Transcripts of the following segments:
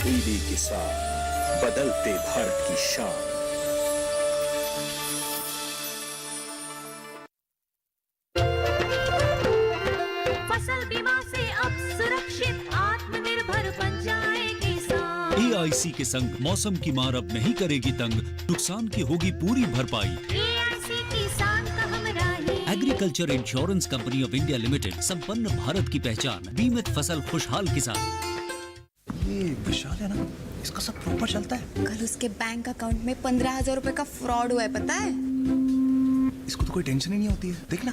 DD किसान, बदलते भारत की शान। फसल बीमा से अब सुरक्षित आत्मनिर्भर बन जाए किसान। AIC के संग मौसम की मार अब नहीं करेगी तंग, नुकसान की होगी पूरी भरपाई। AIC किसान का हमराही। Agriculture insurance company of India limited, संपन्न भारत की पहचान, बीमित फसल खुशहाल किसान। ये विशाल है ना, इसका सब प्रॉपर चलता है। कल उसके बैंक अकाउंट में 15,000 रुपए का फ्रॉड हुआ है, पता है? इसको तो कोई टेंशन ही नहीं होती है, देखना।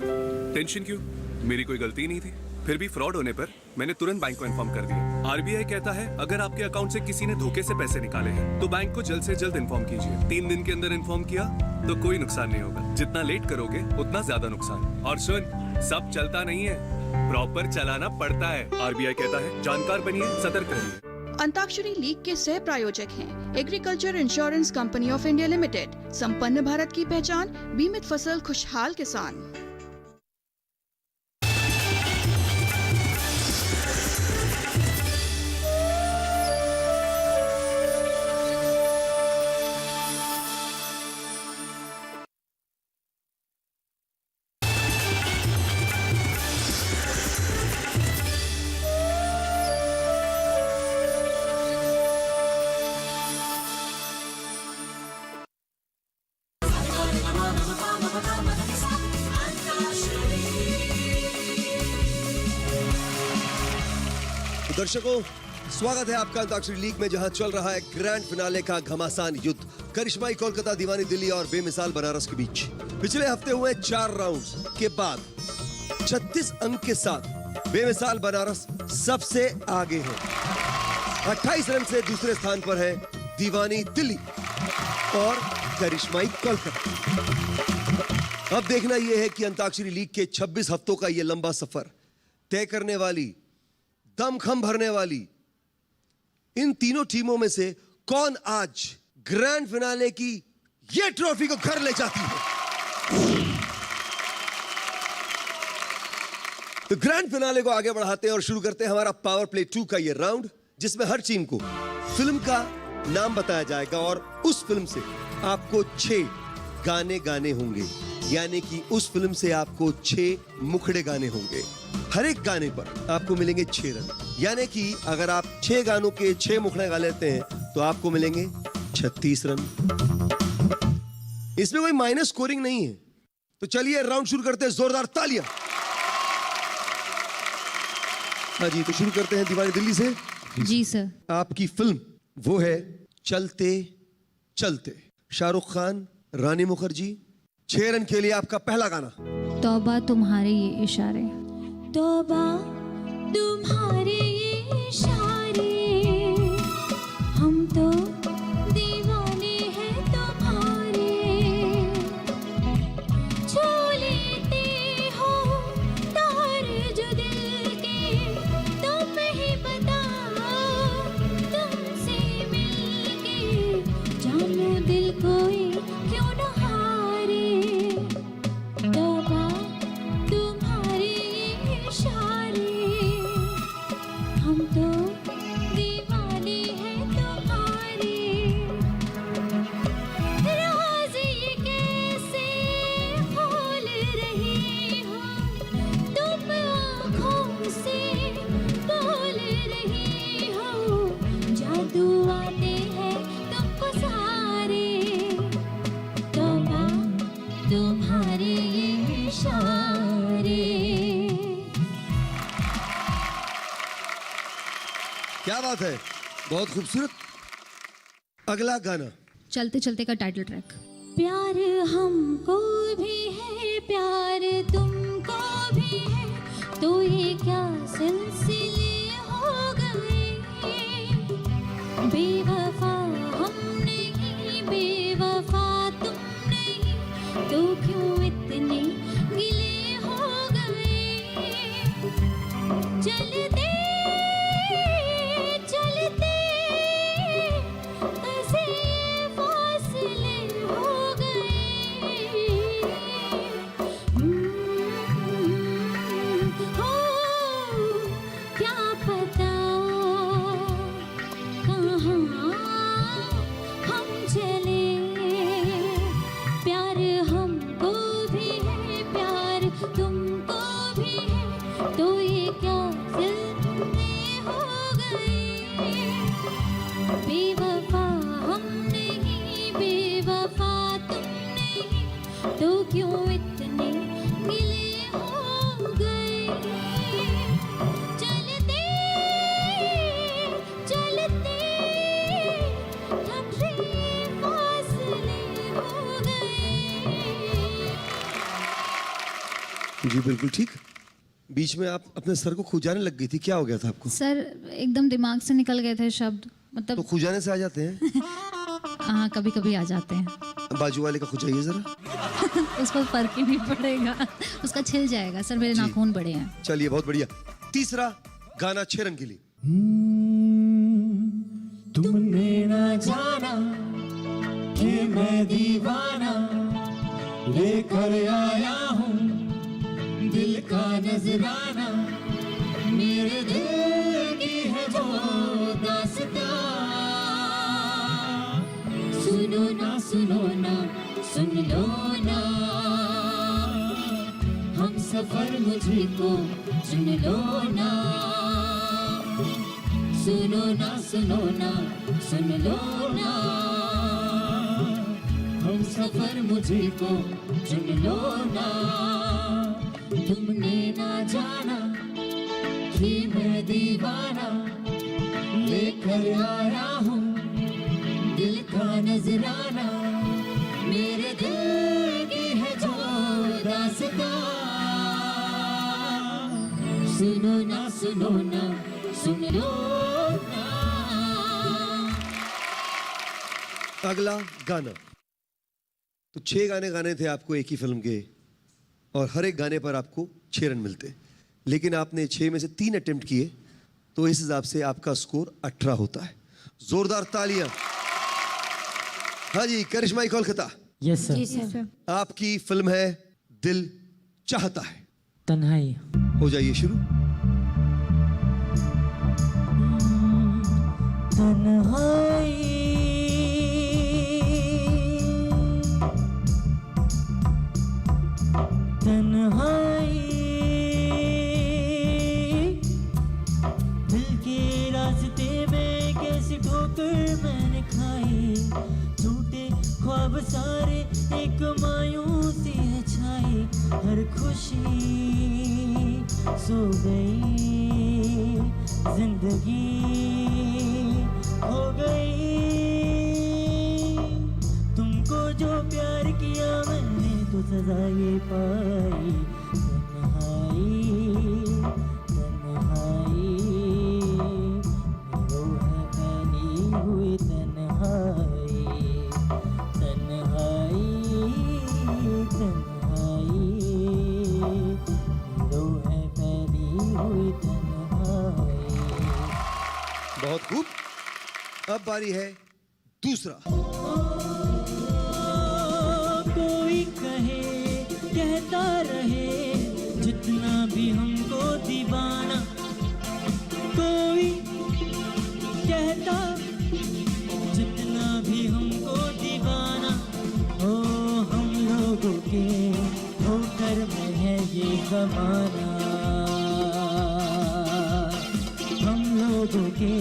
टेंशन क्यों? मेरी कोई गलती नहीं थी। फिर भी फ्रॉड होने पर मैंने तुरंत बैंक को इन्फॉर्म कर दिया। RBI कहता है अगर आपके अकाउंट से किसी ने धोखे से पैसे निकाले हैं तो बैंक को जल्द से जल्द इन्फॉर्म कीजिए। 3 दिन के अंदर इन्फॉर्म किया तो कोई नुकसान नहीं होगा। जितना लेट करोगे उतना ज्यादा नुकसान। और सुन, सब चलता नहीं है, प्रॉपर चलाना पड़ता है। RBI कहता है जानकार बनिए, सतर्क रहिए। अंताक्षरी लीग के सह प्रायोजक हैं agriculture insurance company of India limited, संपन्न भारत की पहचान, बीमित फसल खुशहाल किसान। दर्शकों, स्वागत है आपका अंताक्षरी लीग में, जहां चल रहा है ग्रैंड फिनाले का घमासान युद्ध, करिश्माई कोलकाता, दीवानी दिल्ली और बेमिसाल बनारस के बीच। पिछले हफ्ते हुए 4 राउंड्स के बाद 36 अंक के साथ बेमिसाल बनारस सबसे आगे है। 28 रन से दूसरे स्थान पर है दीवानी दिल्ली और करिश्माई कोलकाता। अब देखना यह है कि अंताक्षरी लीग के 26 हफ्तों का यह लंबा सफर तय करने वाली, दमखम भरने वाली इन तीनों टीमों में से कौन आज ग्रैंड फिनाले की ये ट्रॉफी को घर ले जाती है। तो ग्रैंड फिनाले को आगे बढ़ाते हैं और शुरू करते हैं हमारा पावर प्ले 2 का ये राउंड, जिसमें हर टीम को फिल्म का नाम बताया जाएगा और उस फिल्म से आपको 6 गाने गाने होंगे, यानी कि उस फिल्म से आपको 6 मुखड़े गाने होंगे। हर एक गाने पर आपको मिलेंगे 6 रन, यानी कि अगर आप 6 गानों के 6 मुखड़े गा लेते हैं तो आपको मिलेंगे 36 रन। इसमें कोई माइनस स्कोरिंग नहीं है। तो चलिए राउंड शुरू करते हैं, जोरदार तालियां। हाँ जी, तो शुरू करते हैं दीवानी दिल्ली से। जी सर। आपकी फिल्म वो है चलते चलते। शाहरुख खान, रानी मुखर्जी। 6 रन के लिए आपका पहला गाना। तौबा तुम्हारे ये इशारे। तौबा तुम्हारे ये इशारे, हम तो दीवाने हैं तुम्हारे। छू लेते हो तार जो दिल के, तुम ही बताओ तुमसे मिलके, जानू दिल कोई क्यों न हारे। तौबा तुम्हारे ये इशारे, हम तो दीवाने हैं तुम्हारे। राज ये कैसे खोल रही हो, तुम आँखों से बोल रही हो, जादू आते हैं तुमको सारे। तौबा तुम्हारे ये इशारे। क्या बात है, बहुत खूबसूरत। अगला गाना। चलते चलते का टाइटल ट्रैक। प्यार हमको भी है, प्यार तुमको भी है, तो ये क्या सिलसिले हो गए। बेवफा हम नहीं, बेवफा तुम नहीं, तो क्यों इतने गिले हो गए। चलते चलते ऐसे फासले हो गए। हो क्या पता कहाँ जी बिल्कुल ठीक। बीच में आप अपने सर को खुजाने लग गई थी, क्या हो गया था आपको? सर एकदम दिमाग से निकल गए थे शब्द, तो मतलब खुजाने से आ जाते हैं? हाँ कभी कभी आ जाते हैं। बाजू वाले का खुजाइए जरा। उसको फर्क ही नहीं पड़ेगा, उसका छिल जाएगा। सर मेरे नाखून बड़े हैं। चलिए बहुत बढ़िया। तीसरा गाना 6 रंगीली। तुमने ना जाना कि मैं दीवाना लेकर आया हूँ दिल का नजराना, मेरे दिल की है वो दास्तां। सुनो ना सुन लो ना, हम सफर मुझे को चुन लो ना। सुनो ना सुन लो ना, हम सफर मुझे को चुन लो ना। तुमने ना जाना कि मैं दीवाना लेकर आया हूँ दिल का नजराना, मेरे दिल की है जो दास्तां। सुनो ना सुन लो ना। अगला गाना। तो 6 गाने गाने थे आपको एक ही फिल्म के, और हर एक गाने पर आपको 6 रन मिलते, लेकिन आपने 6 में से 3 अटेम्प्ट किए, तो इस हिसाब से आपका स्कोर 18 होता है। जोरदार तालियां। हाँ जी, करिश्माई कोलकाता। Yes sir. आपकी फिल्म है दिल चाहता है। तन्हाई। हो जाइए शुरू। तन्हाई तन्हाई, दिल के रास्ते में कैसी ठोकर मैंने खाई, झूठे ख्वाब सारे एक मायूसी है छाई, हर खुशी सो गई, जिंदगी हो गई। तुमको जो प्यार किया मैंने तो सजा ये पाई। तन्हाई मेरो है फैली हुई तन्हाई। तन्हाई मेरो है फैली हुई तन्हाई। बहुत खूब। अब बारी है दूसरा। कोई कहे कहता रहे जितना भी हमको दीवाना, कोई कहता जितना भी हमको दीवाना, ओ हम लोगों के होकर में है ये जमाना, हम लोगों के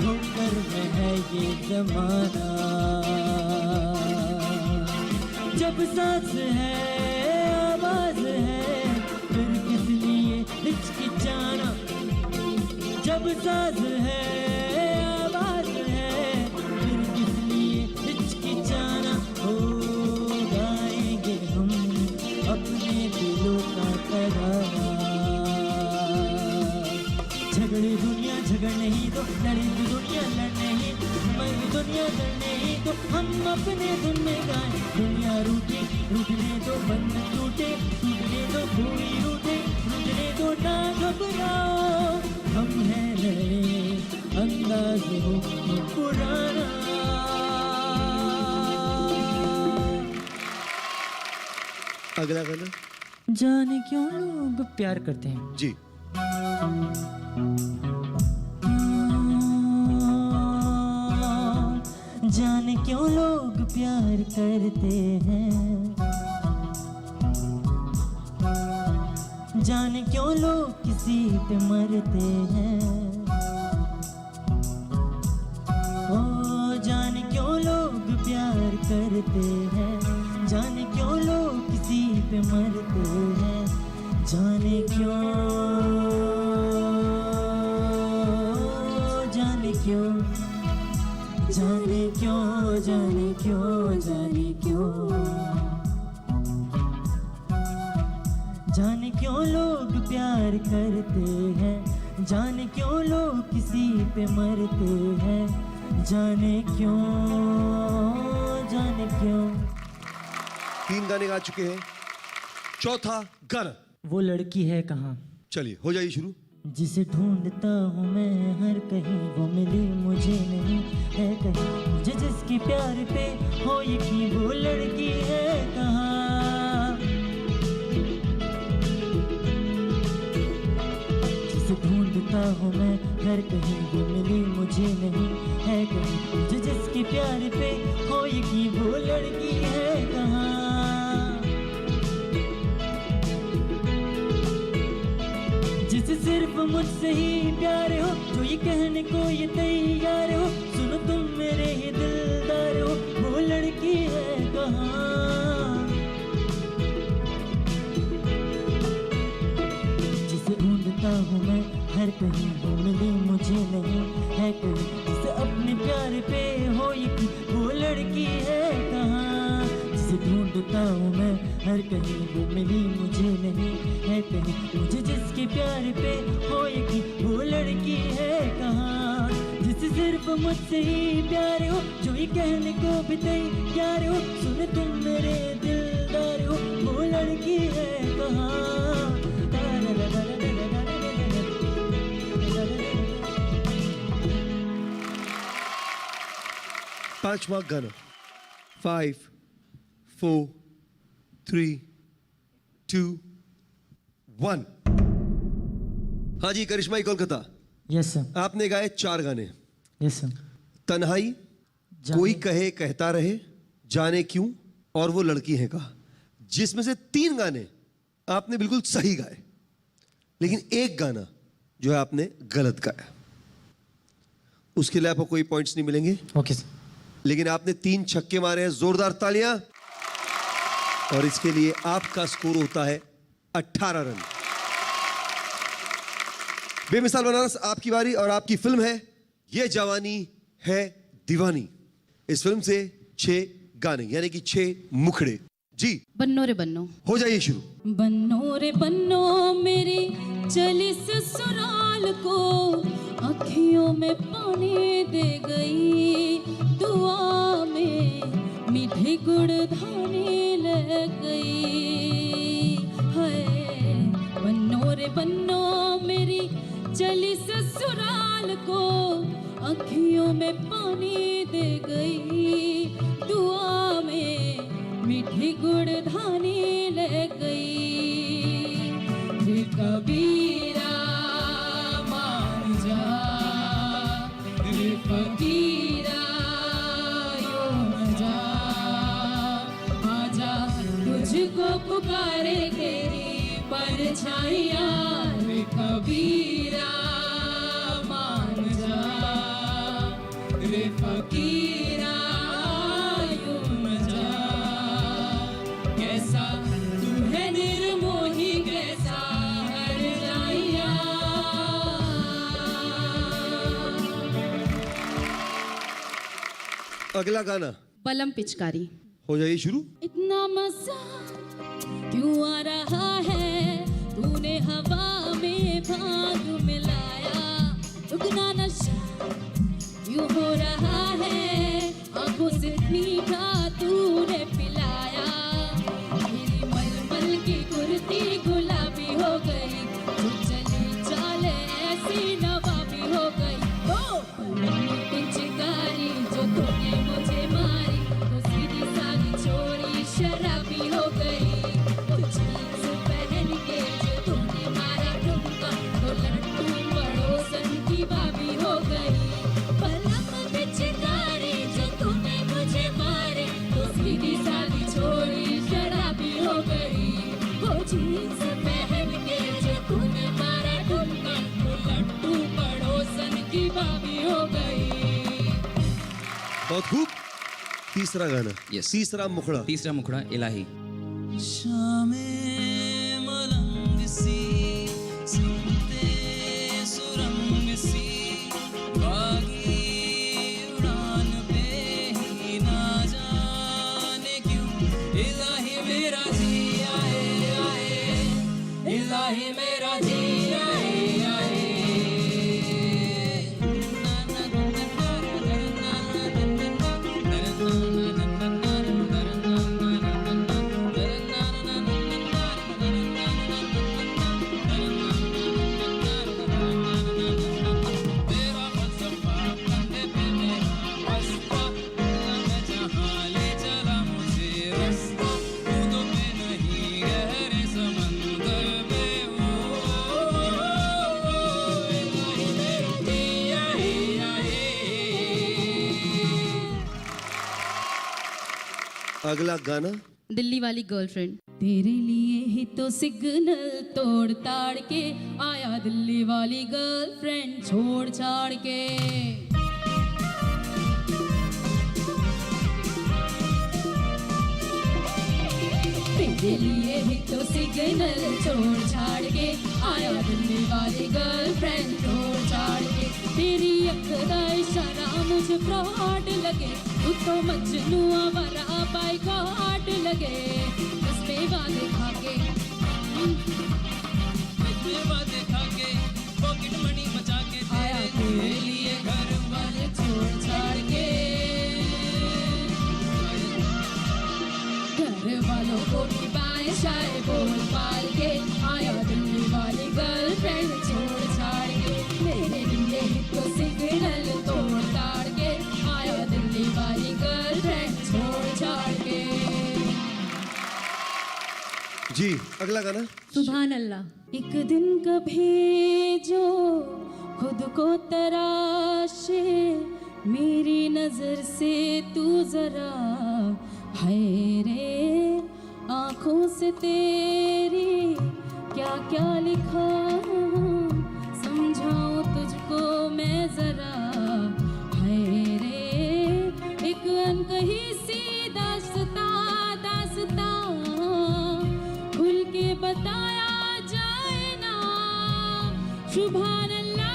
होकर में है ये जमाना। जब सांस है आवाज है फिर किस लिए हिचकिचाना, जब सांस है आवाज है फिर किस लिए हिचकिचाना। हो गाएंगे हम अपने दिलों का तराना, झगड़े दुनिया झगड़ नहीं तो लड़े दुनिया लड़ नहीं, मर दुनिया लड़ नहीं तो हम अपने धुन में गाएं। दुनिया रूठे रूठने तो बंद टूटे, टूटने तो कोई रूठे, रूठने तो ना घबराओ, हम हैं नए अंदाज हो पुराना। अगला गाना। जाने क्यों लोग प्यार करते हैं जी। जाने क्यों लोग प्यार करते हैं, जाने क्यों लोग किसी पे मरते हैं, ओ जाने क्यों लोग प्यार करते हैं, जाने क्यों लोग किसी पे मरते हैं, जाने क्यों जाने क्यों जाने क्यों जाने क्यों जाने क्यों जाने क्यों लोग प्यार करते हैं, जाने क्यों लोग किसी पे मरते हैं, जाने क्यों, जाने क्यों। 3 गाने गा चुके हैं, चौथा गाना। वो लड़की है कहाँ, चलिए हो जाइए शुरू। जिसे ढूंढता हूँ मैं हर कहीं, वो मिली मुझे नहीं है कहीं, मुझे जिसके प्यार पे हो यकीन, वो लड़की है कहाँ। जिसे ढूंढता हूँ मैं हर कहीं, वो मिली मुझे नहीं है कहीं, मुझे जिसके प्यार पे हो यकीन, वो लड़की है कहाँ। जिसे सिर्फ मुझसे ही प्यार हो, जो ये कहने को ये तैयार हो, सुनो तुम मेरे ही दिलदार हो, वो लड़की है कहाँ। जिसे ढूंढता हूँ मैं हर कहीं, वो मिली मुझे नहीं है कहीं, जिसे अपने प्यार पे हो यकीन, वो लड़की है कहाँ। जिसे ढूंढता हूँ मैं हर कहीं, वो मिली मुझे नहीं है कहीं, मुझे जिसके प्यार पे हो यकीन, वो लड़की है कहाँ। जिसे सिर्फ मुझसे ही प्यार हो, जो ये कहने को भी तैयार हो, सुने तुम मेरे दिलदार हो, वो लड़की है कहाँ। 5वां गाना। 5 4 3 2 1। हाँ जी, करिश्माई कोलकाता, यस सर। आपने गाए 4 गाने। Yes sir. तन्हाई, कोई कहे कहता रहे, जाने क्यों और वो लड़की है कहा, जिसमें से 3 गाने आपने बिल्कुल सही गाए, लेकिन एक गाना जो है आपने गलत गाया। उसके लिए आपको कोई पॉइंट्स नहीं मिलेंगे। Okay sir. लेकिन आपने 3 छक्के मारे हैं, जोरदार तालियां। और इसके लिए आपका स्कोर होता है 18 रन। बेमिसाल बनारस, आपकी बारी और आपकी फिल्म है ये जवानी है दीवानी। इस फिल्म से 6 गाने यानी कि 6 मुखड़े। जी बन्नो रे बन्नो, हो जाइए शुरू। बन्नो रे बन्नो मेरी चली ससुराल को, अखियों में पानी दे गई, दुआ में मीठी गुड़ धानी ले गई। हाय बन्नो रे बन्नो मेरी चली ससुराल को, अखियों में पानी दे गई, दुआ में मीठी गुड़ धानी ले गई। रे कबीरा मान जा, रे फकीरा यो न जा, आजा तुझको पुकारे तेरी परछाइयाँ। रे कबीरा मान जा, रे फकीरा यो न जा, कैसा तू है निर्मोही, कैसा हर जाइया। अगला गाना बलम पिचकारी। हो जाइए शुरू। इतना मजा क्यों आ रहा है, तूने हवा में भाग मिलाया, दुगना नशा क्यों हो रहा है, आंखों से मीठा तूने पिलाया। मेरी मलमल की कुर्ती गुलाबी हो गई, जो चली चाले ऐसी नवाबी हो गई। ओ पिचकारी जो तूने मुझे मारी, तो सीधी सादी छोड़ी शराबी हो गई। वो जीन्स पहन के जो तूने मारा ठुमका, तो लड्डू पड़ोसन की भाभी हो गई। बलम पिचकारी जो तूने मुझे मारे, तो सीधी सादी छोड़ी शराबी हो गई। वो जीन्स पहन के जो तूने मारा ठुमका, तो लड्डू पड़ोसन की भाभी हो गई। बहुत खूब। तीसरा गाना। Yes. तीसरा मुखड़ा। तीसरा मुखड़ा इलाही। शामें मलंग सी, सुनते सुरंग सी, बागी उड़ान पे ही ना जाने क्यों, इलाही मेरा जी आए आए, अगला गाना दिल्ली वाली गर्लफ्रेंड। तेरे लिए ही तो सिग्नल तोड़ ताड़ के आया दिल्ली वाली गर्लफ्रेंड छोड़ छाड़ के। तेरे लिए ही तो सिग्नल छोड़ छाड़ के आया दिल्ली वाली गर्लफ्रेंड छोड़ छाड़ के। तेरी अक्ल का इशारा मुझे फ्रॉड लगे, तू तो मजनू आवारा बाइकॉट लगे। बस बेवादे खाके पॉकेट मनी मचा के आया तेरे लिए घर वाले छोड़ छाड़ के। घर वालों को भी बाएं शाए बोल पाल के आया दिल्ली वाली गर्लफ्रेंड छोड़ छाड़ के। मेरे लिए ही तो सिग्नल तोड़ ताड़ के आया दिल्ली वाली गर्लफ्रेंड छोड़ छाड़ के। जी अगला गाना सुभान अल्लाह। एक दिन कभी जो खुद को तराशे मेरी नजर से तू जरा है रे, आंखों से तेरी क्या क्या लिखा समझाऊं तुझको मैं जरा है रे। एक अनकही सी दास्तां खुल के बताया जाए ना। सुभान अल्लाह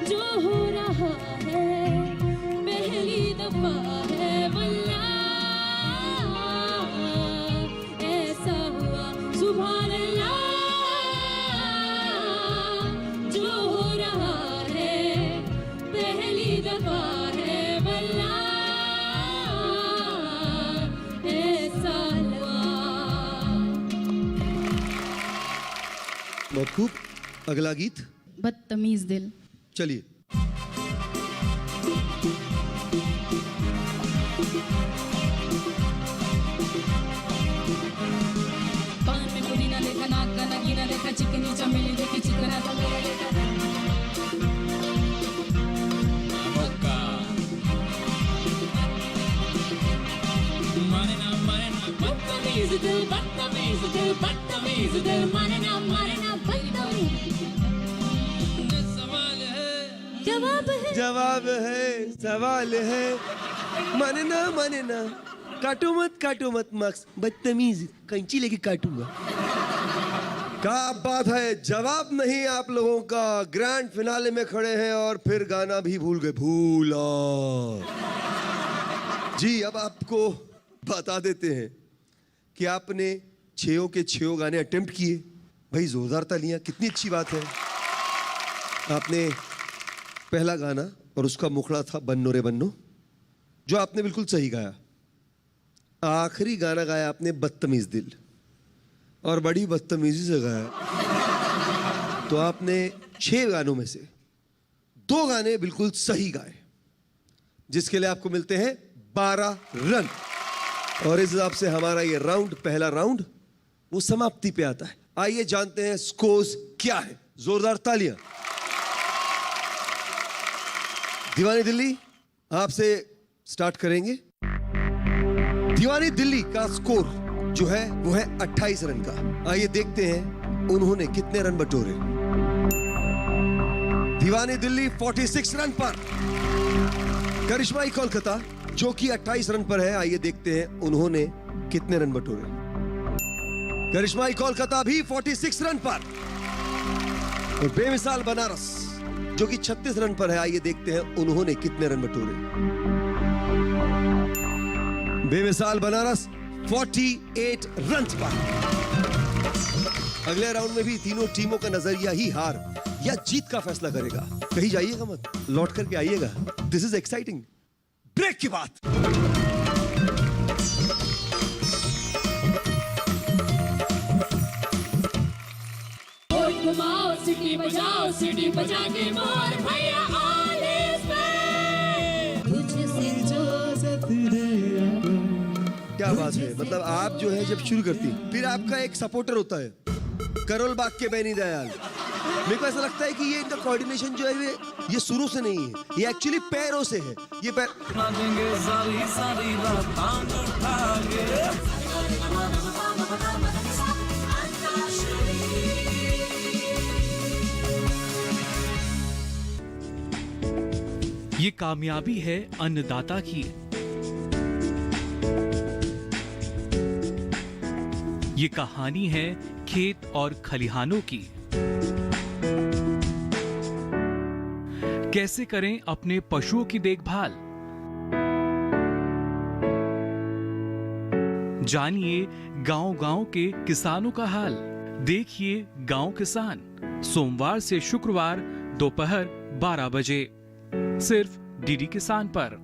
जो हो रहा है पहली दफा है वल्लाह ऐसा हुआ। सुभान अल्लाह जो हो रहा है पहली दफा है वल्लाह ऐसा हुआ। बहुत खूब। अगला गीत बदतमीज दिल। चलिए। पान में पुदीना देखा, नाक का नगीना देखा, चिकनी चमेली देखी, चिकना सा मेरा देखा। बदतमीज दिल, बदतमीज दिल, बदतमीज दिल, माने ना बदतमीज। जवाब है, जवाब है, सवाल है, माने ना काटो मत मक्स, बदतमीज कैंची लेके काटूंगा। क्या बात है, जवाब नहीं आप लोगों का। ग्रैंड फिनाले में खड़े हैं और फिर गाना भी भूल गए। भूला जी। अब आपको बता देते हैं कि आपने 6 के 6 गाने अटेम्प्ट किए। भाई जोरदार तालियां, कितनी अच्छी बात है। आपने पहला गाना और उसका मुखड़ा था बन्नो रे बन्नो, जो आपने बिल्कुल सही गाया। आखिरी गाना गाया आपने बदतमीज दिल, और बड़ी बदतमीजी से गाया। तो आपने 6 गानों में से 2 गाने बिल्कुल सही गाए, जिसके लिए आपको मिलते हैं 12 रन। और इस हिसाब से हमारा ये राउंड, पहला राउंड, वो समाप्ति पे आता है। आइए जानते हैं स्कोर्स क्या है। जोरदार तालियां। दीवानी दिल्ली आपसे स्टार्ट करेंगे। दीवानी दिल्ली का स्कोर जो है वो है 28 रन का। आइए देखते हैं उन्होंने कितने रन बटोरे। दीवानी दिल्ली 46 रन पर। करिश्माई कोलकाता जो कि 28 रन पर है, आइए देखते हैं उन्होंने कितने रन बटोरे। करिश्माई कोलकाता भी 46 रन पर। और बेमिसाल बनारस जो कि 36 रन पर है, आइए देखते हैं उन्होंने कितने रन बटोरे। बेमिसाल बनारस 48 रन पर। अगले राउंड में भी तीनों टीमों का नजरिया ही हार या जीत का फैसला करेगा। कहीं जाइएगा मत, लौट करके आइएगा। This is exciting. ब्रेक की बात। घुमाओ सिटी बजाओ, सिटी बजा के मोर भैया ऑल इज वेल। तुझसे इजाजत रे। क्या बात है। मतलब आप जो है जब शुरू करती, फिर आपका एक सपोर्टर होता है, करोल बाग के बैनी दयाल। मेरे को ऐसा लगता है कि ये इनका कोऑर्डिनेशन जो है ये शुरू से नहीं है, ये एक्चुअली पैरों से है। ये पैर ये कामयाबी है अन्नदाता की। ये कहानी है खेत और खलिहानों की। कैसे करें अपने पशुओं की देखभाल, जानिए गांव-गांव के किसानों का हाल। देखिए गांव किसान, सोमवार से शुक्रवार दोपहर 12 बजे सिर्फ डीडी किसान पर।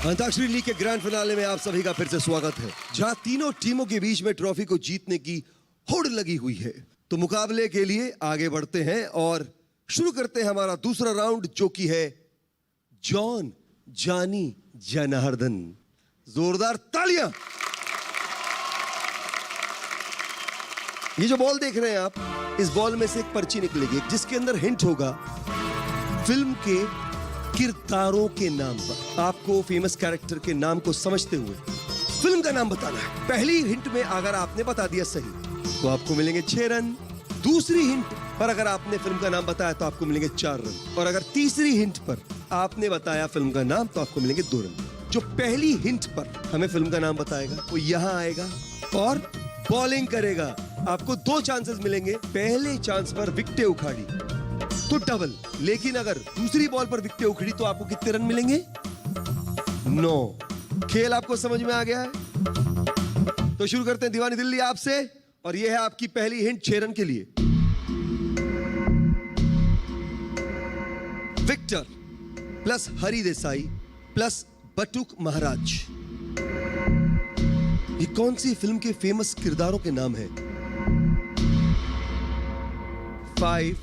अंताक्षरी लीग के ग्रैंड फिनाले में आप सभी का फिर से स्वागत है, जहां तीनों टीमों के बीच में ट्रॉफी को जीतने की होड़ लगी हुई है। तो मुकाबले के लिए आगे बढ़ते हैं और शुरू करते हैं हमारा दूसरा राउंड, जो कि है जॉन जानी जनार्दन। जोरदार तालियां। ये जो बॉल देख रहे हैं आप, इस बॉल में से एक पर्ची निकलेगी जिसके अंदर हिंट होगा फिल्म के किरदारों के नाम पर। आपको फेमस कैरेक्टर के नाम को समझते हुए फिल्म का नाम बताना है। पहली हिंट में अगर आपने बता दिया सही तो आपको मिलेंगे 6 रन। दूसरी हिंट पर अगर आपने फिल्म का नाम बताया तो आपको मिलेंगे 4 रन। और अगर तीसरी हिंट पर आपने बताया फिल्म का नाम तो आपको मिलेंगे 2 रन। जो पहली हिंट पर हमें फिल्म का नाम बताएगा वो यहां आएगा और बॉलिंग करेगा। आपको 2 चांसेस मिलेंगे। पहले चांस पर विकेटें उखाड़ी तो डबल, लेकिन अगर दूसरी बॉल पर विकेटें उखड़ी तो आपको कितने रन मिलेंगे? 9। खेल आपको समझ में आ गया है? तो शुरू करते हैं दीवानी दिल्ली आपसे, और यह है आपकी पहली हिंट 6 रन के लिए। विक्टर प्लस हरी देसाई प्लस बटुक महाराज, ये कौन सी फिल्म के फेमस किरदारों के नाम है? 5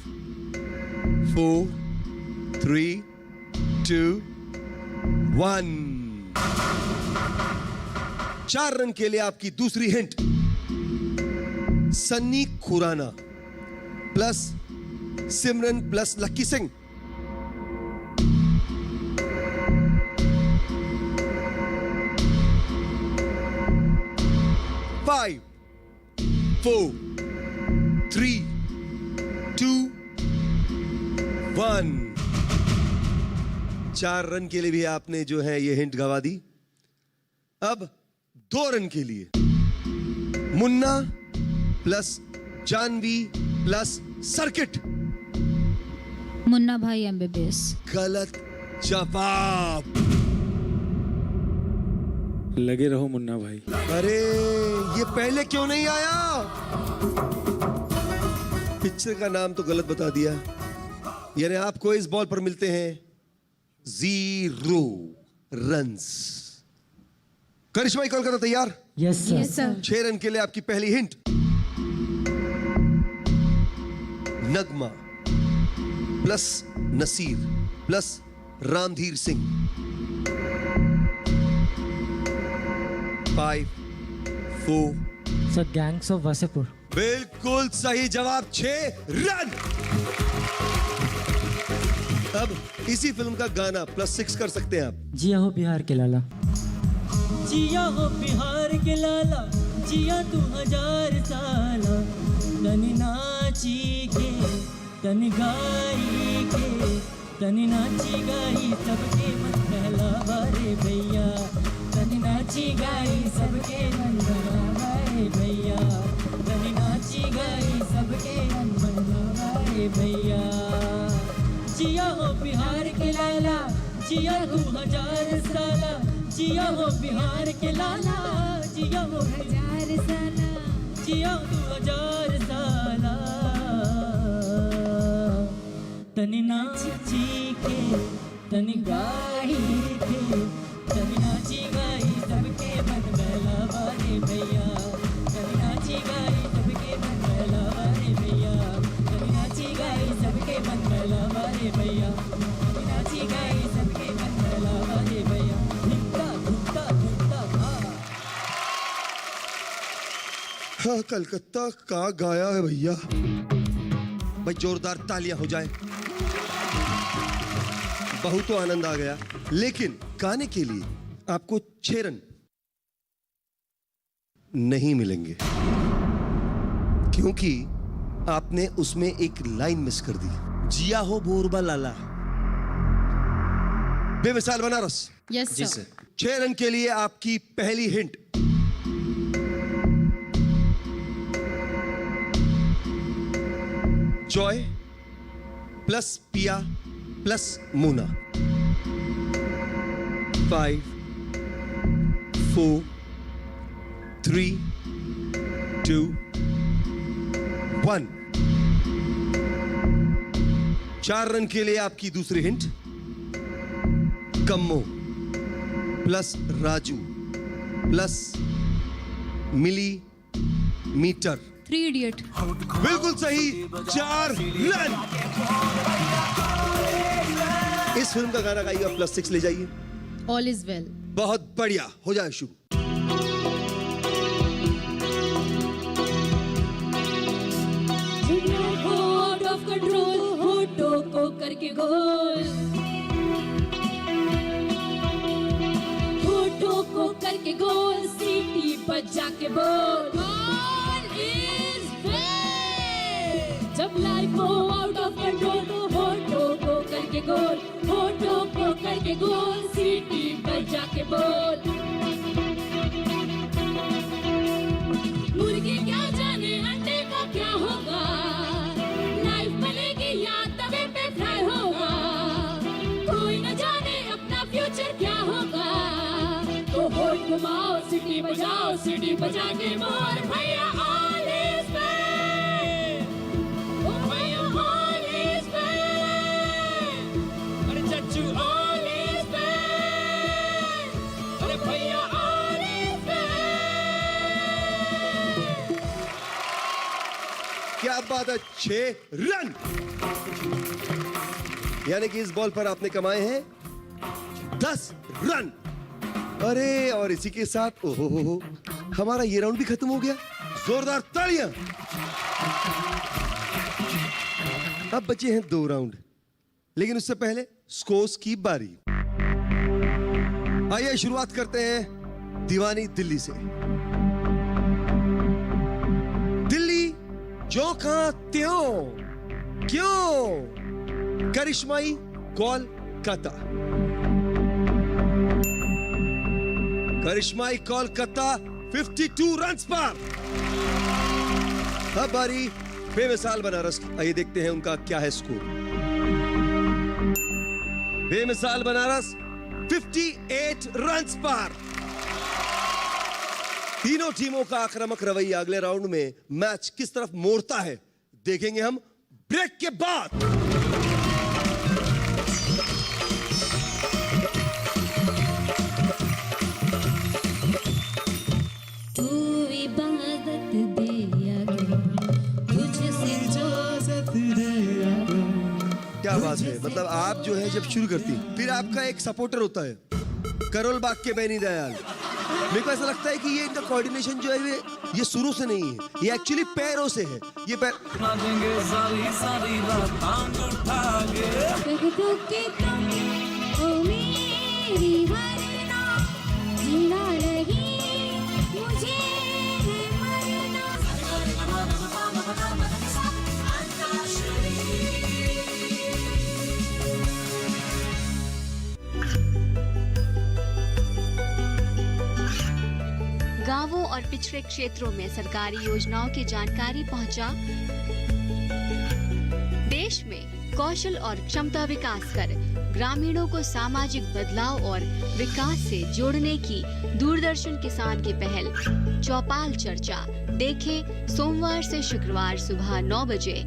4 3 2 1। 4 रन के लिए आपकी दूसरी हिंट। सन्नी खुराना प्लस सिमरन प्लस लक्की सिंह। 5 4 3 2 1। 4 रन के लिए भी आपने जो है ये हिंट गवा दी। अब 2 रन के लिए Munna plus Janhvi plus circuit. Munna Bhai MBBS. गलत जवाब। लगे रहो मुन्ना भाई। अरे ये पहले क्यों नहीं आया? पिक्चर का नाम तो गलत बता दिया, यानी आपको इस बॉल पर मिलते हैं 0 रन्स। करिश्मा कोलकाता तैयार? Yes sir. 6 रन के लिए आपकी पहली hint. Nagma plus Naseer plus Ramadhir Singh. 5 4। Sir gangs of Wasseypur. बिल्कुल सही जवाब, 6 रन। अब इसी फिल्म का गाना +6 कर सकते हैं आप। जिया हो बिहार के लाला। जिया हो बिहार के लाला, जिया तू 1000 साला। तन नाची के तन गाई के, तन नाची गाई सबके मन बहलावा रे भैया। तन नाची गाई सबके मन बहलावा रे भैया। तन नाची गाई सबके मन बहलावा रे भैया। जिया हो बिहार के लाला, जिया तू 1000 साला। जिया हो बिहार के लाला, जिया हो 1000 साला। जिया तू 1000 साला। तन नाची के तन गाई के, तन नाची गाई सबके मन बहलावा रे भैया। तन नाची गाई सबके मन बहलावा रे भैया। तन नाची गाई सबके मन बहलावा रे भैया। तन नाची गाई सबके मन बहलावा रे भैया। धिक्का धुक्का हाँ, कलकत्ता का गाया है भैया। भाई जोरदार तालियां हो जाए। बहुत तो आनंद आ गया, लेकिन गाने के लिए आपको 6 रन नहीं मिलेंगे, क्योंकि आपने उसमें एक लाइन मिस कर दी। जिया हो बोरबा लाला। बेमिसाल बनारस। यस जी सर। सर। 6 रन के लिए आपकी पहली हिंट। जॉय प्लस पिया प्लस मूना। 5 4 3 2 1। 4 रन के लिए आपकी दूसरी हिंट। कम्मो प्लस राजू प्लस मिली मीटर। 3 इडियट। बिल्कुल सही, 4 रन। इस फिल्म का गाना गाइए और +6 ले जाइए। All is well. बहुत बढ़िया, हो जाए शुरू। हो आउट ऑफ कंट्रोल, होठों को करके गोल, होठों को करके गोल, सीटी बजा के बोल, ऑल इज वेल। जब लाइफ हो आउट ऑफ कंट्रोल तो होठों को करके गोल, होठों को करके गोल, सीटी बजा के बोल। मुर्गी क्या जाने अंडे का क्या होगा, लाइफ बनेगी या तवे पे फ्राई होगा, कोई न जाने अपना फ्यूचर क्या होगा। तो होठ घुमाओ, सीटी बजाओ, सीटी बजा के बोल, भैया ऑल इज वेल, ओ भैया ऑल इज वेल, अरे चच्चू ऑल इज वेल, अरे भैया ऑल इज वेल। क्या बात है, 6 रन। यानी कि इस बॉल पर आपने कमाए हैं 10 रन। अरे और इसी के साथ ओहो, हमारा ये राउंड भी खत्म हो गया। जोरदार तालियां। अब बचे हैं 2 राउंड, लेकिन उससे पहले स्कोर्स की बारी। आइए शुरुआत करते हैं दीवानी दिल्ली से। दिल्ली जो कहां त्यों, क्यों, करिश्माई कोलकाता। करिश्माई कोलकाता 52 रन्स पर। अब बारी बेमिसाल बनारस की। आइए देखते हैं उनका क्या है स्कोर। बेमिसाल बनारस 58 रन्स पर। तीनों टीमों का आक्रामक रवैया अगले राउंड में मैच किस तरफ मोड़ता है, देखेंगे हम ब्रेक के बाद। तू इबादत दे अगर, तुझसे इजाजत दे अगर। क्या बात है, मतलब आप जो है जब शुरू करती फिर आपका एक सपोर्टर होता है, करोल बाग के बैनी दयाल। मेरे को ऐसा लगता है कि ये इनका कोऑर्डिनेशन जो है ये शुरू से नहीं है, ये एक्चुअली पैरों से है। ये पैर कर दो कि तुम ओ मेरी वरना, जीना नहीं मुझे है मरना। गांवों और पिछड़े क्षेत्रों में सरकारी योजनाओं की जानकारी पहुंचा। देश में कौशल और क्षमता विकास कर ग्रामीणों को सामाजिक बदलाव और विकास से जोड़ने की दूरदर्शन किसान की पहल चौपाल चर्चा देखें सोमवार से शुक्रवार सुबह 9 बजे।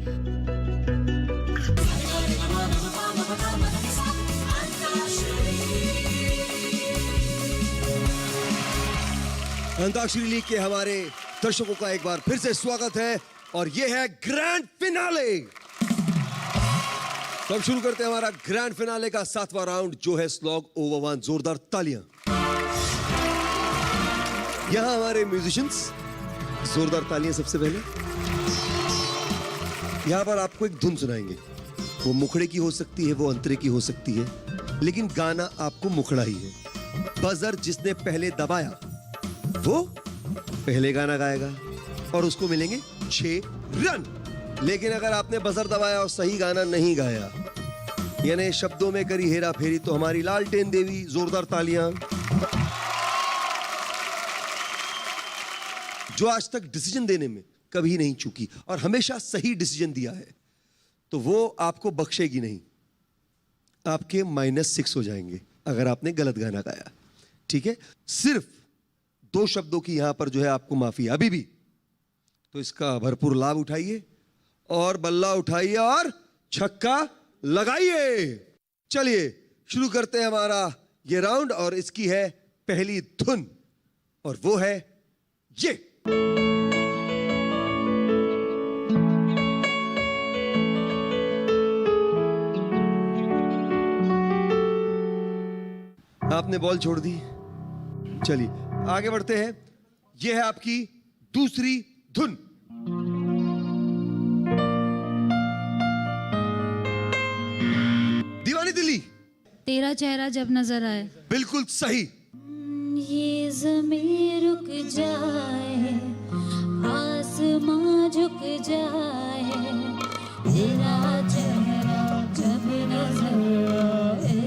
अंताक्षरी लीग के हमारे दर्शकों का एक बार फिर से स्वागत है और ये है ग्रैंड फिनाले। तो अब शुरू करते हैं हमारा ग्रैंड फिनाले का 7वां राउंड, जो है स्लॉग ओवर 1। जोरदार तालियां। यहां हमारे म्यूजिशियंस जोरदार तालियां सबसे पहले। यहां पर आपको एक धुन सुनाएंगे। वो मुखड़े की हो सकती है, वो अंतरे की हो सकती है, लेकिन गाना आपको मुखड़ा ही है। बजर जिसने पहले दबाया वो पहले गाना गाएगा और उसको मिलेंगे 6 रन। लेकिन अगर आपने बजर दबाया और सही गाना नहीं गाया, यानी शब्दों में करी हेरा फेरी, तो हमारी लालटेन देवी, जोरदार तालियां। जो आज तक डिसीजन देने में कभी नहीं चूकी और हमेशा सही डिसीजन दिया है, तो वो आपको बख्शेगी नहीं। आपके -6 हो जाएंगे अगर आपने गलत गाना गाया। ठीक है, सिर्फ 2 शब्दों की यहां पर जो है आपको माफी है अभी भी। तो इसका भरपूर लाभ उठाइए और बल्ला उठाइए और छक्का लगाइए। चलिए शुरू करते हैं हमारा ये राउंड, और इसकी है पहली धुन, और वो है ये। आपने बॉल छोड़ दी। चलिए आगे बढ़ते हैं। यह है आपकी दूसरी धुन। दीवानी दिल्ली। तेरा चेहरा जब नजर आए। बिल्कुल सही। ये ज़मीं रुक जाए, आसमां झुक जाए, तेरा चेहरा जब नजर आए,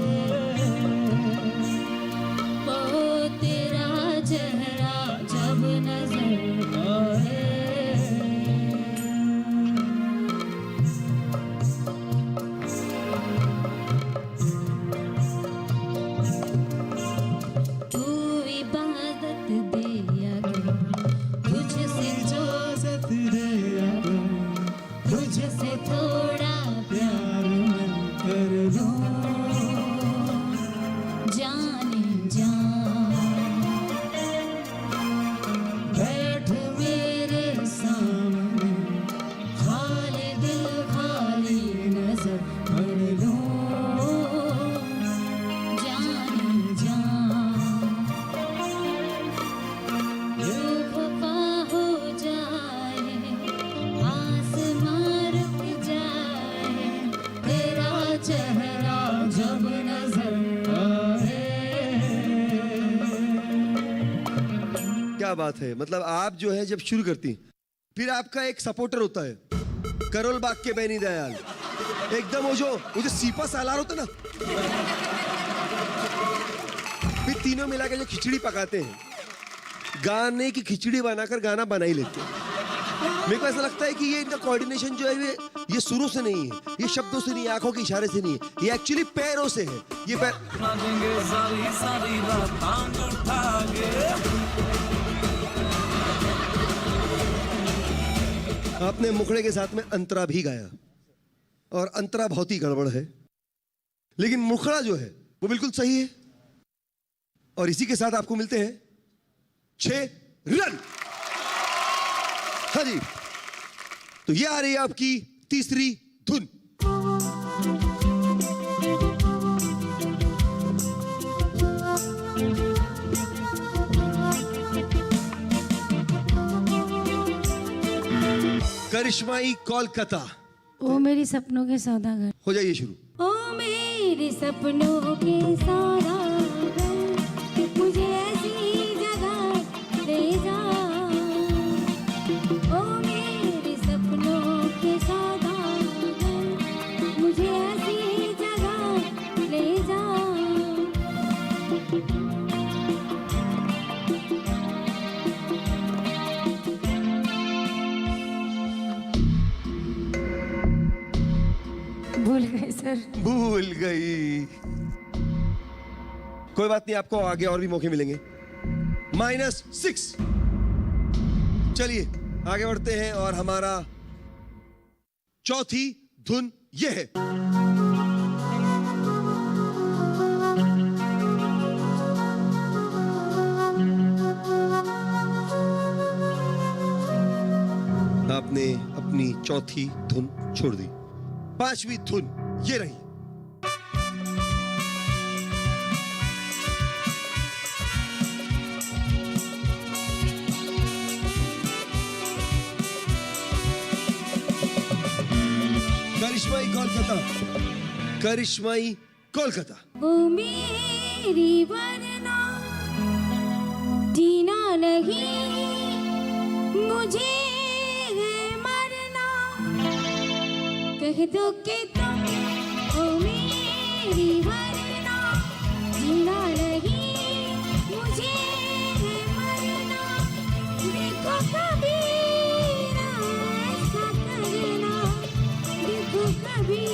ओ तेरा चेहरा जब नजर आए। तू इबादत दे अगर, तुझसे इजाज़त दे अगर, तुझसे थोड़ा प्यार मैं कर लूं, जाने जान बैठ मेरे सामने, खाली दिल खाली नजर भर लूं, जाने जान वफा हो जाए, आसमां रुक जाए, तेरा चेहरा जब नजर आए। क्या बात है। मतलब आप जो है जब शुरू करती, फिर आपका एक सपोर्टर होता है, करोल बाग के बैनी दयाल, एकदम वो जो सीपा सालार होता ना, फिर तीनों मिला के जो खिचड़ी पकाते हैं, गाने की खिचड़ी बनाकर गाना बना ही लेते हैं। मेरे को ऐसा लगता है कि ये इनका कोऑर्डिनेशन जो है ये सुरों से नहीं है, ये शब्दों से नहीं है, आंखों के इशारे से नहीं है, ये एक्चुअली पैरों से है। ये पैर आपने मुखड़े के साथ में अंतरा भी गाया, और अंतरा बहुत ही गड़बड़ है, लेकिन मुखड़ा जो है वो बिल्कुल सही है, और इसी के साथ आपको मिलते हैं 6 रन। हाँ जी, तो ये आ रही है आपकी तीसरी धुन। करिश्माई कोलकाता। ओ मेरी सपनों के सौदागर। हो जाइए शुरू। ओ मेरे सपनों के सौदागर, मुझे ऐसी जगह ले जा, ओ मेरे सपनों के सौदागर, मुझे ऐसी जगह ले जा। भूल गए सर। भूल गई। कोई बात नहीं, आपको आगे और भी मौके मिलेंगे। -6। चलिए आगे बढ़ते हैं, और हमारा चौथी धुन ये है। आपने अपनी चौथी धुन छोड़ दी। 5वीं धुन ये रही। करिश्माई कोलकाता, करिश्माई कोलकाता। वो मेरी वरना जीना नहीं, मुझे है मरना। कह दो कि तुम वो मेरी वरना जीना नहीं, मुझे है मरना। देखो कभी ना ऐसा करना, देखो कभी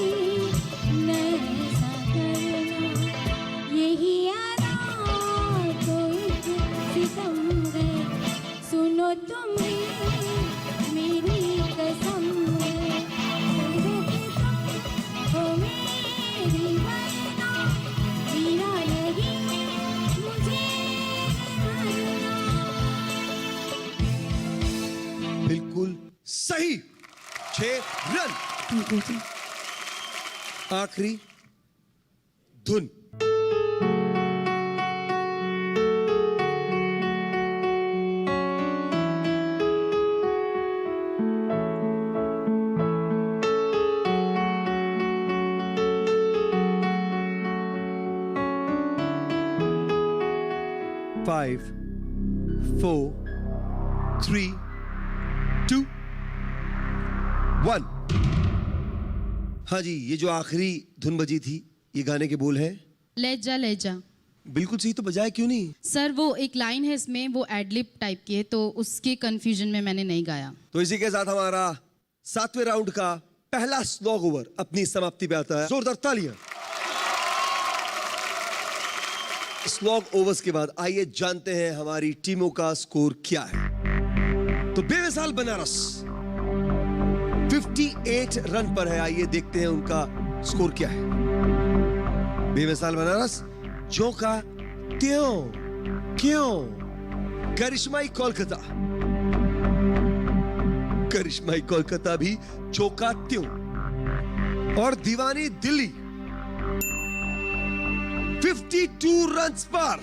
न ऐसा करना। यही यारा तो एक सितम है, सुनो तुम मेरी कसम है। हो मेरी वरना जीना नहीं, मुझे मरना। बिल्कुल सही, 6 रन। आखिरी धुन। Five, 4, 3, 2, 1। हाँ जी, ये जो आखिरी धुन बजी थी, ये गाने के बोल हैं ले जा। बिल्कुल सही। तो बजाया क्यों नहीं? सर वो एक लाइन है इसमें, वो एडलिप टाइप की है, तो उसके कंफ्यूजन में मैंने नहीं गाया। तो इसी के साथ हमारा 7वें राउंड का पहला स्लॉग ओवर अपनी समाप्ति पे आता है। जोरदार तालियां। स्लॉग ओवर्स के बाद आइए जानते हैं हमारी टीमों का स्कोर क्या है। तो बेमिसाल बनारस 58 रन पर है। आइए देखते हैं उनका स्कोर क्या है। बेमिसाल बनारस जो का त्यों क्यों। करिश्माई कोलकाता, करिश्माई कोलकाता भी जो का त्यों। और दीवानी दिल्ली 52 रन्स पर।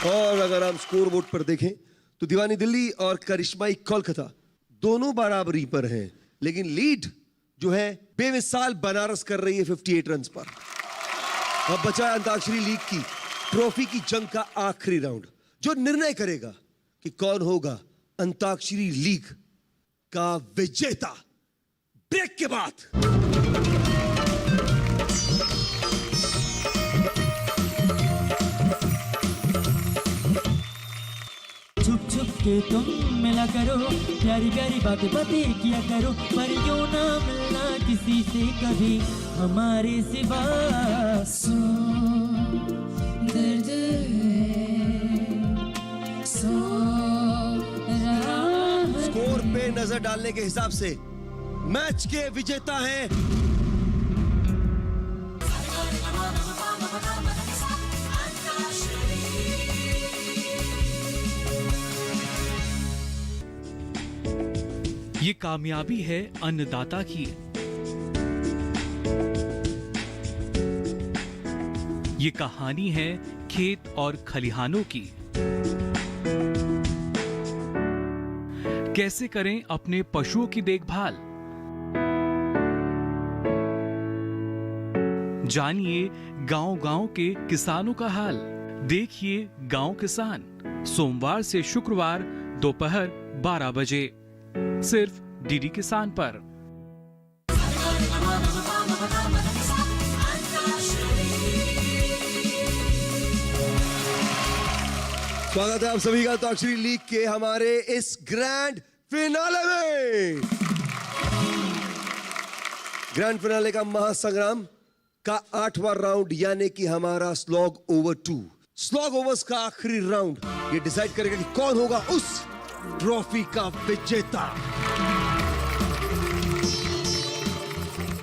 और अगर हम स्कोर बोर्ड पर देखें तो दीवानी दिल्ली और करिश्माई कोलकाता दोनों बराबरी पर हैं, लेकिन लीड जो है बेमिसाल बनारस कर रही है 58 रन्स पर। अब बचा है अंताक्षरी लीग की ट्रॉफी की जंग का आखिरी राउंड, जो निर्णय करेगा कि कौन होगा अंताक्षरी लीग का विजेता। ब्रेक के बाद छुप छुप के तुम मिला करो, प्यारी प्यारी बातें किया करो, पर क्यों ना मिलना किसी से कभी हमारे सिवा। सो दर्द है, सो राह। स्कोर पे नजर डालने के हिसाब से मैच के विजेता हैं ये कामयाबी है अन्नदाता की, ये कहानी है खेत और खलिहानों की। कैसे करें अपने पशुओं की देखभाल, जानिए गांव-गांव के किसानों का हाल। देखिए गांव किसान, सोमवार से शुक्रवार दोपहर 12 बजे सिर्फ डीडी किसान पर। स्वागत है आप सभी का अंताक्षरी लीग के हमारे इस ग्रैंड फिनाले में। ग्रैंड फिनाले का महासंग्राम का 8वां राउंड, यानी कि हमारा स्लॉग ओवर 2। स्लॉग ओवर्स का आखिरी राउंड ये डिसाइड करेगा कि कौन होगा उस ट्रॉफी का विजेता।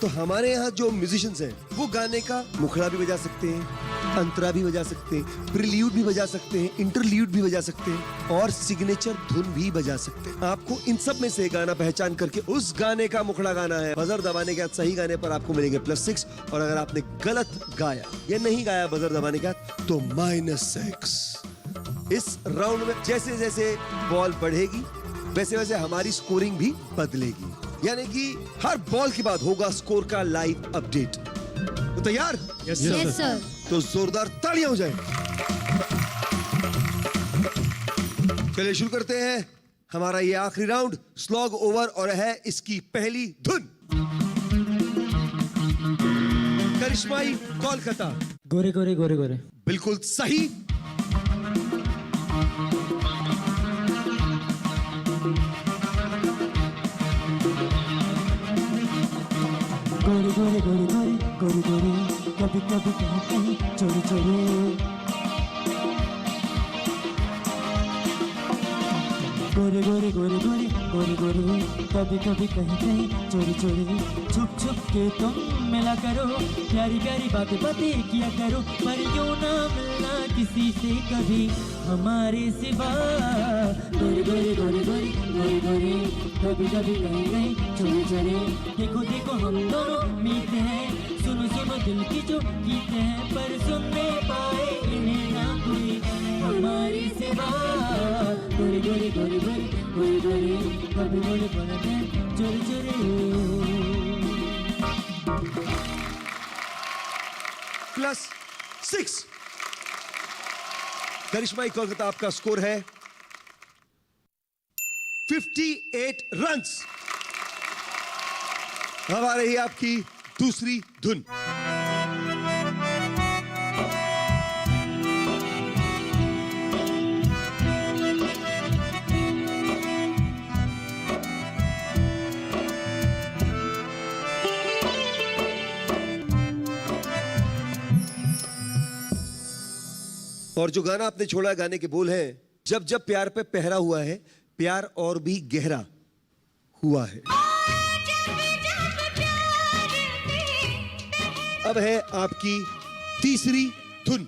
तो हमारे यहाँ जो म्यूजिशियंस हैं वो गाने का मुखड़ा भी बजा सकते हैं, अंतरा भी बजा सकते हैं, प्रील्यूड भी बजा सकते हैं, इंटरल्यूड भी बजा सकते हैं और सिग्नेचर धुन भी बजा सकते हैं। आपको इन सब में से गाना पहचान करके उस गाने का मुखड़ा गाना है। बजर दबाने के बाद सही गाने पर आपको मिलेंगे +6 और अगर आपने गलत गाया या नहीं गाया बजर दबाने के बाद तो -6। इस राउंड में जैसे जैसे बॉल बढ़ेगी वैसे वैसे हमारी स्कोरिंग भी बदलेगी। यानी कि हर बॉल के बाद होगा स्कोर का लाइव अपडेट। तो तैयार? Yes sir. तो जोरदार तालियां हो जाए। चलिए शुरू करते हैं हमारा ये आखिरी राउंड, स्लॉग ओवर, और है इसकी पहली धुन। करिश्माई कोलकाता। गोरे गोरे गोरे गोरे। बिल्कुल सही। गोरे गोरे गोरे गोरे गोरे गोरे, कभी कभी कहीं कहीं चोरी चोरी। गोरे गोरे गोरे गोरे गोरे गोरे, कभी कभी कहीं कहीं चोरी चोरी। छुप छुप के तुम मिला करो, प्यारी प्यारी बातें बातें किया करो, पर यूं ना मिलना किसी से कभी हमारे सिवा। गोरे गोरे गोरे गोरे गोरे गोरे, कभी कभी कहीं कहीं चोरी चोरी। देखो देखो हम दोनों मिलते हैं, सुनो सुनो दिल की जो गीते हैं, पर सुनने पाए इन्हें ना कोई हमारी सिवा। गोरे गोरे गोरे गोरे गोरे गोरे, कभी गोरे बोलते हैं चोरी चोरी। +6। करिश्माई कोलकाता, आपका स्कोर है 58 रन्स। अब आ रही है आपकी दूसरी धुन। और जो गाना आपने छोड़ा, गाने के बोल हैं, जब जब प्यार पे पहरा हुआ है, प्यार और भी गहरा हुआ है। अब है आपकी तीसरी धुन।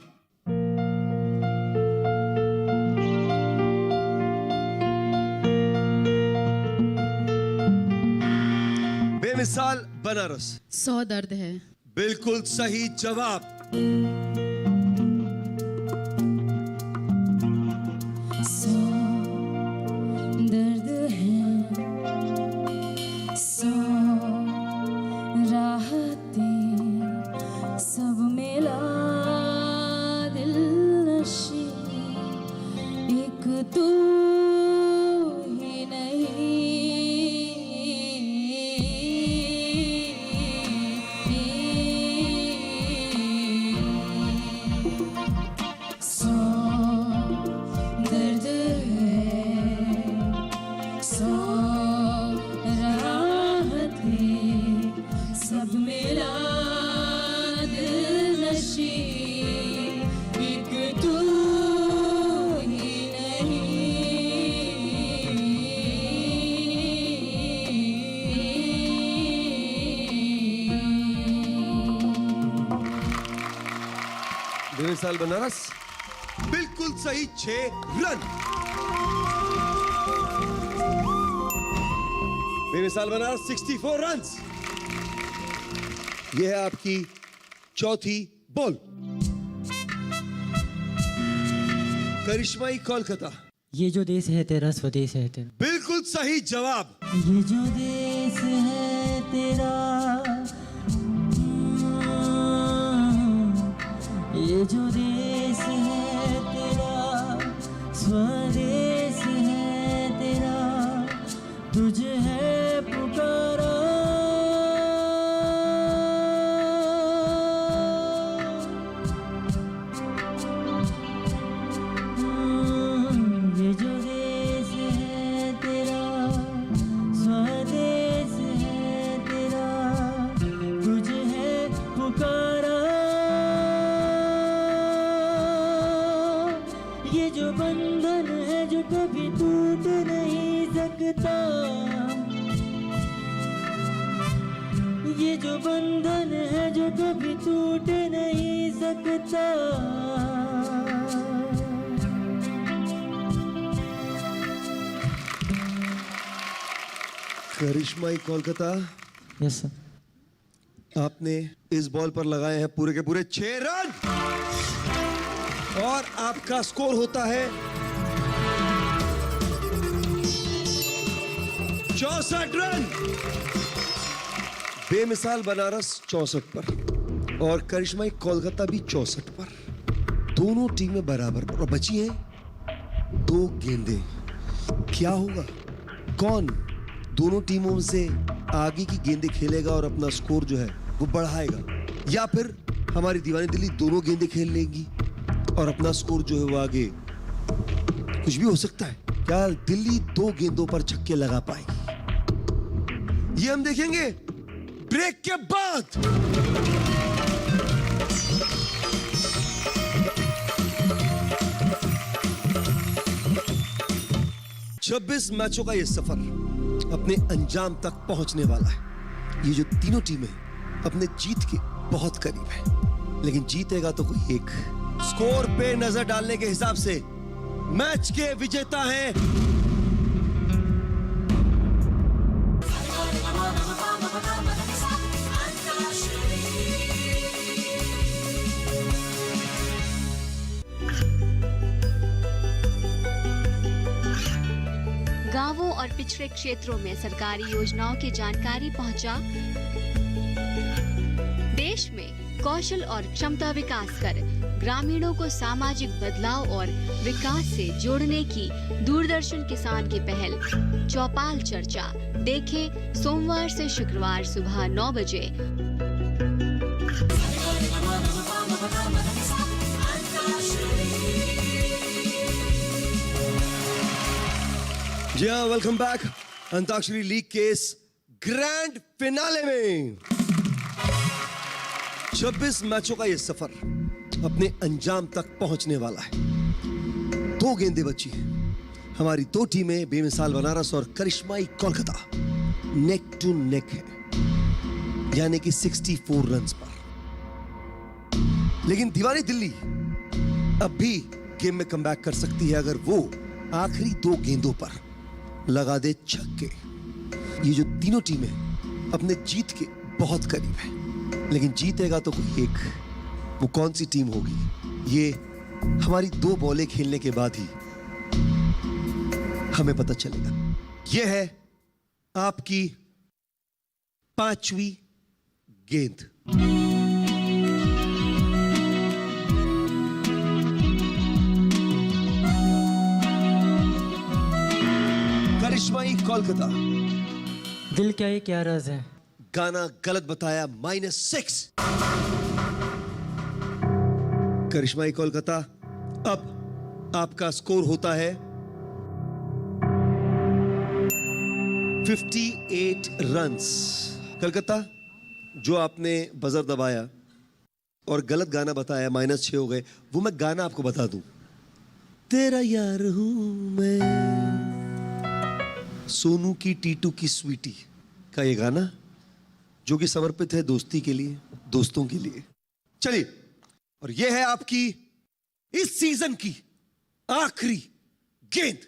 बेमिसाल बनारस। 100 दर्द है। बिल्कुल सही जवाब। दर्द है, 100 राहतें, सब मिला दिल नशी, एक तू ही नहीं। 100 दर्द है, 100 राहतें, सब मिला दिल नशी, एक तू ही नहीं। बेमिसाल बनारस, बिल्कुल सही, 6 रन। बेमिसाल बनारस 64 रन्स। यह है आपकी चौथी बॉल। करिश्माई कोलकाता। ये जो देश है तेरा स्वदेश है तेरा। बिल्कुल सही जवाब। ये जो देश है तेरा, ये जो देश है तेरा, स्वदेश है तेरा, तुझे है पुकारा। ये जो देश है तेरा, स्वदेश है तेरा, तुझे है पुकारा। ये जो बंधन है जो कभी टूट नहीं सकता, ये जो बंधन है जो कभी टूट नहीं सकता। करिश्माई कोलकाता, यस सर। आपने इस बॉल पर लगाए हैं पूरे के पूरे 6 रन, और आपका स्कोर होता है 64 रन। बेमिसाल बनारस 64 पर और करिश्माई कोलकाता भी 64 पर। दोनों टीमें बराबर पर और बची हैं 2 गेंदें। क्या होगा? कौन दोनों टीमों से आगे की गेंदें खेलेगा और अपना स्कोर जो है वो बढ़ाएगा, या फिर हमारी दीवानी दिल्ली दोनों गेंदें खेल लेगी और अपना स्कोर जो है वो आगे? कुछ भी हो सकता है। क्या दिल्ली 2 गेंदों पर छक्के लगा पाएगी? ये हम देखेंगे ब्रेक के बाद। छब्बीस मैचों का ये सफर अपने अंजाम तक पहुंचने वाला है। ये जो तीनों टीमें अपने जीत के बहुत करीब है, लेकिन जीतेगा तो कोई एक। स्कोर पे नजर डालने के हिसाब से मैच के विजेता हैं गांवों और पिछड़े क्षेत्रों में सरकारी योजनाओं की जानकारी पहुंचा। देश में कौशल और क्षमता विकास कर ग्रामीणों को सामाजिक बदलाव और विकास से जोड़ने की दूरदर्शन किसान की पहल चौपाल चर्चा देखें सोमवार से शुक्रवार सुबह 9 बजे। जी हाँ, वेलकम बैक। अंताक्षरी लीग के इस ग्रैंड फिनाले में 26 मैचों का ये सफर अपने अंजाम तक पहुंचने वाला है। 2 गेंदें बची हैं। हमारी 2 टीमें बेमिसाल बनारस और करिश्माई कोलकाता नेक टू नेक है, यानी कि 64 रन्स पर। लेकिन दीवानी दिल्ली अब भी गेम में कमबैक कर सकती है अगर वो आखिरी 2 गेंदों पर लगा दे छक्के। ये जो तीनों टीमें अपने जीत के बहुत करीब है, लेकिन जीतेगा तो कोई एक। वो कौन सी टीम होगी ये हमारी 2 बॉलें खेलने के बाद ही हमें पता चलेगा। ये है आपकी 5वीं गेंद। करिश्माई कोलकाता। दिल क्या ये क्या राज है? गाना गलत बताया, -6। करिश्माई कोलकाता, अब आपका स्कोर होता है 58 रन्स। कलकत्ता, जो आपने बजर दबाया और गलत गाना बताया, -6 हो गए। वो मैं गाना आपको बता दूं, तेरा यार हूं मैं, सोनू की टीटू की स्वीटी का ये गाना, जो कि समर्पित है दोस्ती के लिए, दोस्तों के लिए। चलिए, और ये है आपकी इस सीजन की आखिरी गेंद।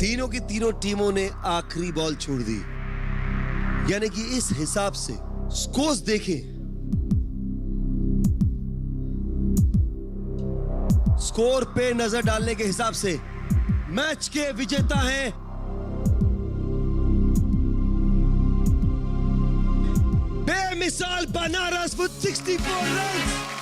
तीनों की तीनों टीमों ने आखिरी बॉल छोड़ दी, यानी कि इस हिसाब से स्कोर्स देखें, स्कोर पे नजर डालने के हिसाब से मैच के विजेता हैं बेमिसाल बनारस विद 64 रन्स।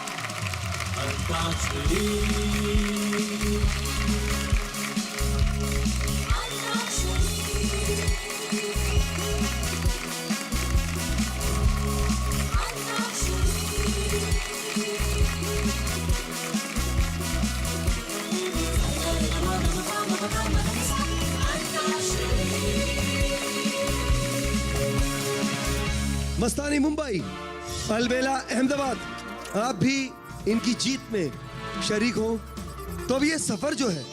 मस्तानी मुंबई, अलबेला अहमदाबाद, आप भी इनकी जीत में शरीक हो। तो अब ये सफर जो है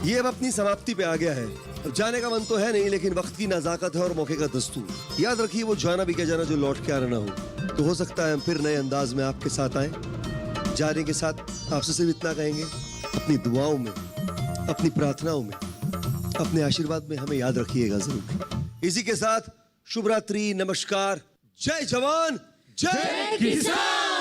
ये अब अपनी समाप्ति पे आ गया है। अब जाने का मन तो है नहीं, लेकिन वक्त की नजाकत है और मौके का दस्तूर। याद रखिए, वो जाना भी क्या जाना जो लौट के आना ना हो। तो हो सकता है हम फिर नए अंदाज में आपके साथ आए। जाने के साथ आपसे सिर्फ इतना कहेंगे, अपनी दुआओं में अपनी प्रार्थनाओं में, अपने आशीर्वाद में हमें याद रखिएगा जरूर। इसी के साथ शुभ रात्रि, नमस्कार, जय जवान, जय किसान।